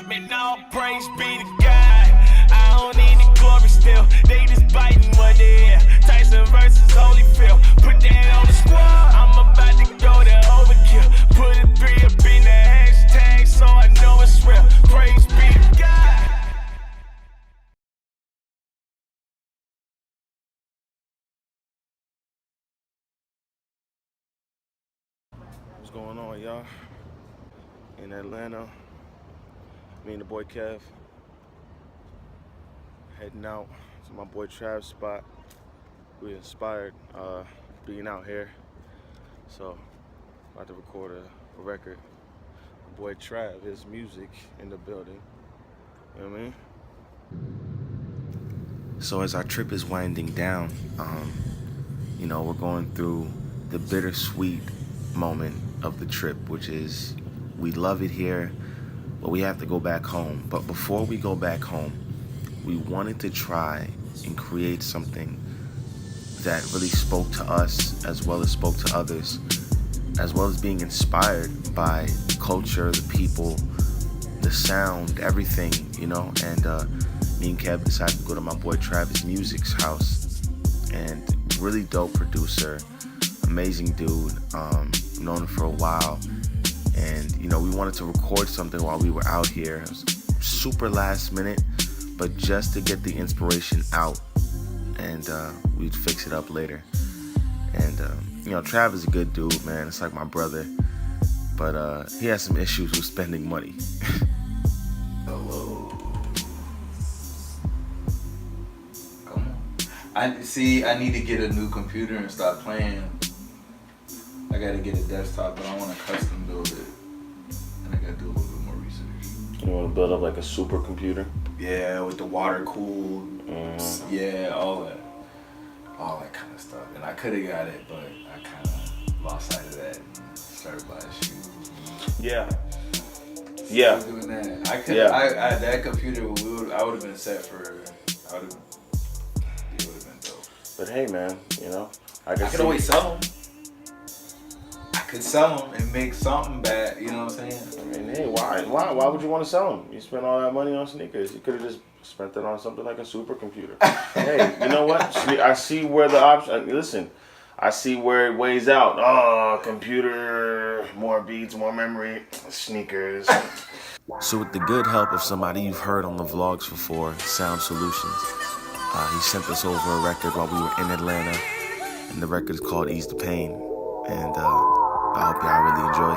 Man, all praise be to God. I don't need the glory still. They just biting what they hear. Tyson versus Holyfield. Put that on the squad. I'm about to go to overkill. Put a 3 up in the hashtag so I know it's real. Praise be to God. What's going on, y'all? In Atlanta, me and the boy Kev heading out to my boy Trav's spot. We inspired being out here, so about to record a record. My boy Trav, his music in the building. You know what I mean? So as our trip is winding down, we're going through the bittersweet moment of the trip, which is we love it here, but we have to go back home. But before we go back home, we wanted to try and create something that really spoke to us as well as spoke to others, as well as being inspired by culture, the people, the sound, everything, and me and Kev decided to go to my boy Travis Music's house, and really dope producer, amazing dude, known him for a while, and we wanted to record something while we were out here. It was super last minute, but just to get the inspiration out, and we'd fix it up later. And Trav is a good dude, man. It's like my brother, but he has some issues with spending money. Hello. Come on. I need to get a new computer and start playing. I gotta get a desktop, but I want to custom build it, and I gotta do a little bit more research. You want to build up like a supercomputer? Yeah, with the water cooled. Yeah, all that kind of stuff. And I could have got it, but I kind of lost sight of that and started buying shoes. Yeah. Doing that. I could. Yeah. That computer, I would have been set for. It would have been dope. But hey, man, I could always sell them. I could sell them and make something back. You know what I'm saying? I mean, hey, why would you want to sell them? You spent all that money on sneakers. You could have just spent it on something like a supercomputer. Hey, you know what? I see where the option. Listen, I see where it weighs out. Oh, computer, more beats, more memory, sneakers. So with the good help of somebody you've heard on the vlogs before, Sound Solutions, he sent us over a record while we were in Atlanta, and the record is called Ease the Pain, and I hope y'all really enjoy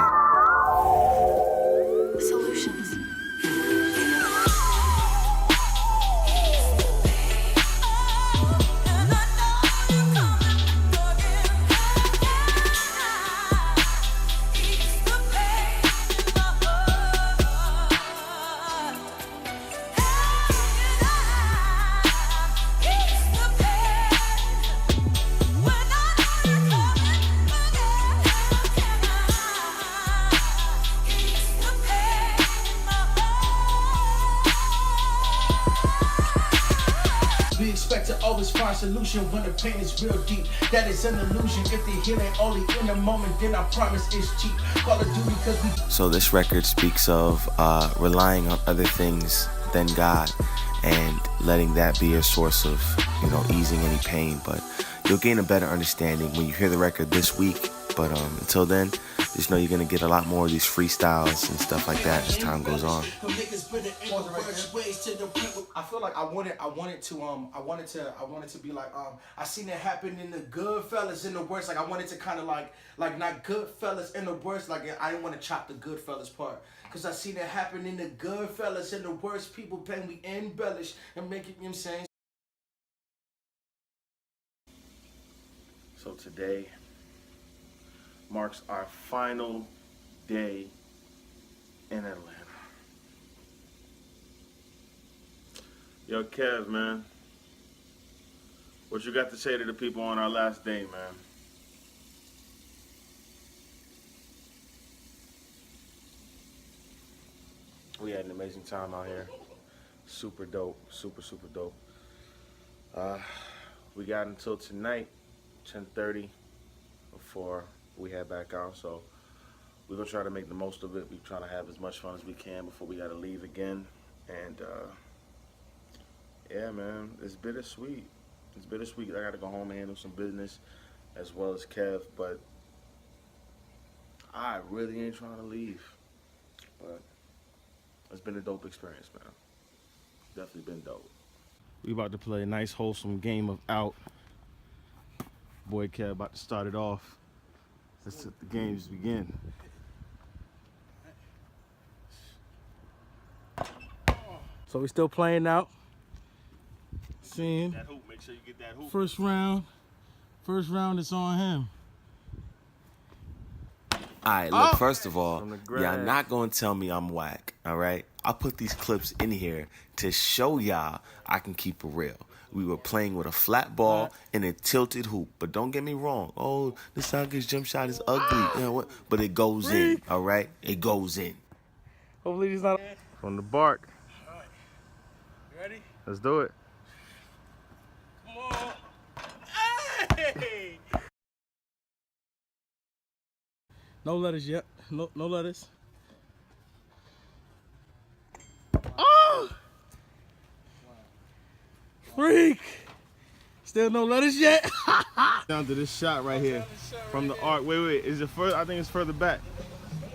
it. Solutions. Always find solution when the pain is real deep. That is an illusion. If the healing only in the moment, then I promise it's cheap. Call of Duty because we. So this record speaks of relying on other things than God and letting that be a source of, easing any pain. But you'll gain a better understanding when you hear the record this week. But until then, just know you're gonna get a lot more of these freestyles and stuff like that as time goes on. I feel like I wanted to be like I seen it happen in the Goodfellas in the worst. Like I wanted to kind of like not Goodfellas in the worst. Like I didn't want to chop the Goodfellas part because I seen it happen in the Goodfellas in the worst. People paying we embellish and make it. You know what I'm saying? So today marks our final day in Atlanta. Yo, Kev, man, what you got to say to the people on our last day, man? We had an amazing time out here. Super dope, super dope. We got until tonight, 10:30, before we head back out. So we're gonna try to make the most of it. We're trying to have as much fun as we can before we gotta leave again. And yeah, man, it's bittersweet. It's bittersweet. I gotta go home and handle some business as well as Kev, but I really ain't trying to leave. But it's been a dope experience, man. Definitely been dope. We about to play a nice wholesome game of Out. Boy Kev about to start it off. Let's let the games begin. So we still playing Out. Seeing That hoop, make sure you get that hoop. first round it's on him. Alright, look, first of all, From the y'all grass. not gonna tell me I'm whack, alright? I put these clips in here to show y'all I can keep it real. We were playing with a flat ball and a tilted hoop, but don't get me wrong. Oh, the Saga's jump shot is ugly, you know what? But it goes in, alright? It goes in. Hopefully he's not From the bark. Alright. You ready? Let's do it. Come on. Hey! No letters yet. No letters. Oh! Freak! Still no letters yet? Down to this shot right here. From the arc. Wait. Is it further? I think it's further back.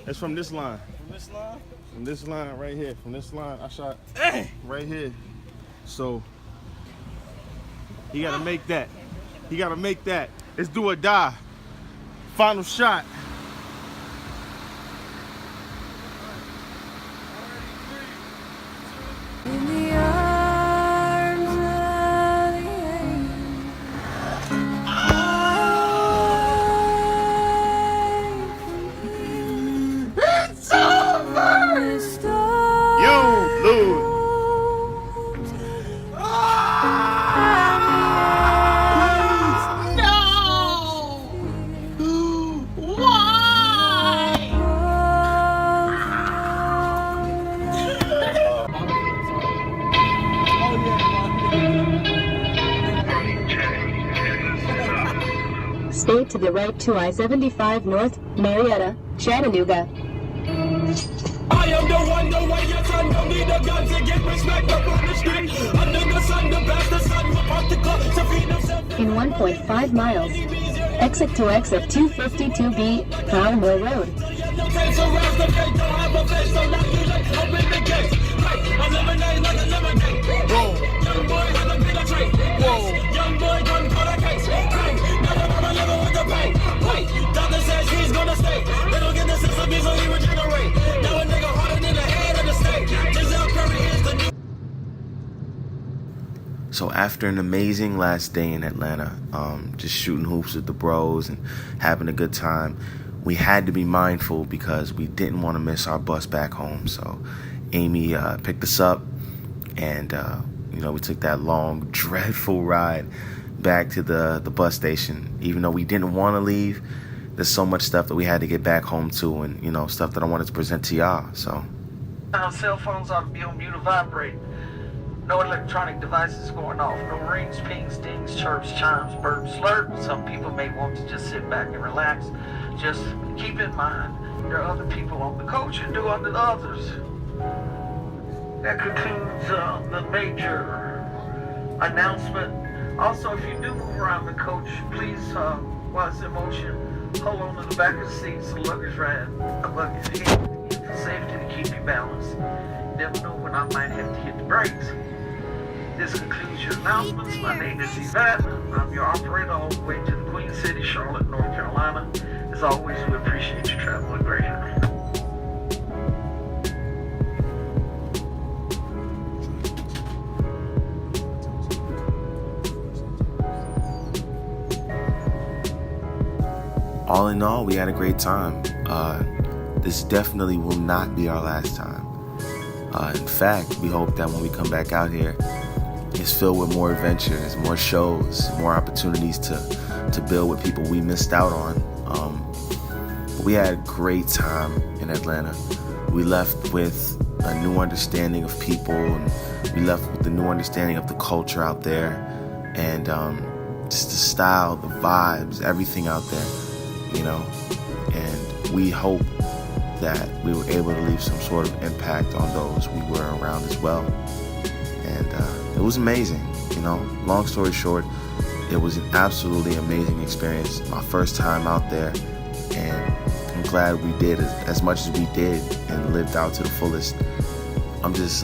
It's from this line. From this line? From this line right here. From this line, I shot Hey! right here. So he gotta make that. He gotta make that. It's do or die. Final shot. In the arms of the angel, It's over. You lose. Stay to the right to I-75 North, Marietta, Chattanooga. I am the one, the way your son don't need a gun to get respect up on the street. Under the sun, the best, the sun will pop the club to feed himself. In 1.5 miles, exit to exit 252B, Crown Mill Road. No face around the gate, don't have a face, so now you like open the gates. Right, eliminate like a lemonade. Young boy with a bit of trait. Young boy done caught a case. Crank, now the mama living with the pain. Wait, doctor says he's gonna stay. They don't get the system, so he regenerate. Now a nigga harder than the head of the state. Giselle Curry is the new. So after an amazing last day in Atlanta, just shooting hoops with the bros and having a good time, we had to be mindful because we didn't want to miss our bus back home. So Amy picked us up, and we took that long, dreadful ride back to the bus station. Even though we didn't want to leave, there's so much stuff that we had to get back home to, and stuff that I wanted to present to y'all. So Cell phones ought to be on mute or vibrate. No electronic devices going off. No rings, pings, dings, chirps, chimes, burps, slurps. Some people may want to just sit back and relax. Just keep in mind, there are other people on the coach and do unto the others. That concludes the major announcement. Also, if you do move around the coach, please, while it's in motion, hold on to the back of the seat so luggage hit for safety to keep you balanced. Never know when I might have to hit the brakes. This concludes your announcements. My name is Yvette. I'm your operator all the way to the Queen City, Charlotte, North Carolina. As always, we appreciate you traveling Greyhound. all in all, we had a great time. This definitely will not be our last time. In fact, we hope that when we come back out here, it's filled with more adventures, more shows, more opportunities to build with people we missed out on. We had a great time in Atlanta. We left with a new understanding of people, and we left with a new understanding of the culture out there, and just the style, the vibes, everything out there, you know. And we hope that we were able to leave some sort of impact on those we were around as well. And it was amazing, you know. Long story short, it was an absolutely amazing experience. My first time out there, and I'm glad we did as much as we did and lived out to the fullest. I'm just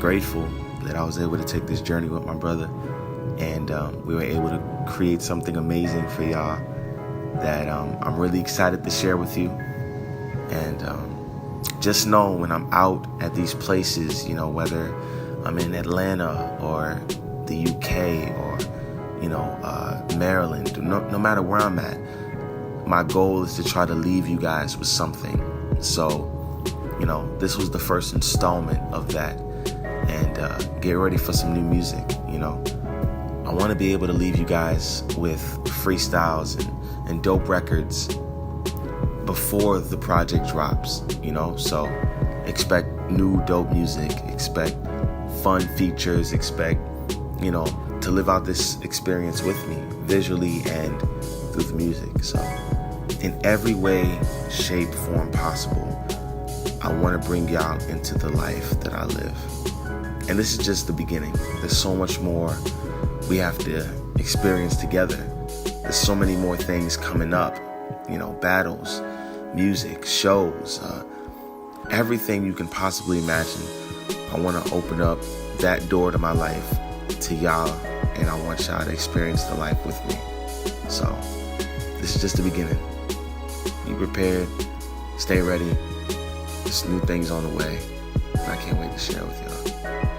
grateful that I was able to take this journey with my brother, and we were able to create something amazing for y'all that I'm really excited to share with you. And just know when I'm out at these places, you know, whether I'm in Atlanta or the UK or, you know, Maryland, no matter where I'm at, my goal is to try to leave you guys with something. So, you know, this was the first installment of that. And get ready for some new music, you know. I want to be able to leave you guys with freestyles and dope records before the project drops, you know. So expect new dope music, expect fun features, expect, you know, to live out this experience with me visually and through the music. So in every way, shape, form possible, I want to bring y'all into the life that I live. And this is just the beginning. There's so much more we have to experience together. There's so many more things coming up, you know, battles, music, shows, everything you can possibly imagine. I want to open up that door to my life to y'all, and I want y'all to experience the life with me. So this is just the beginning. Be prepared, stay ready. There's new things on the way, and I can't wait to share with y'all.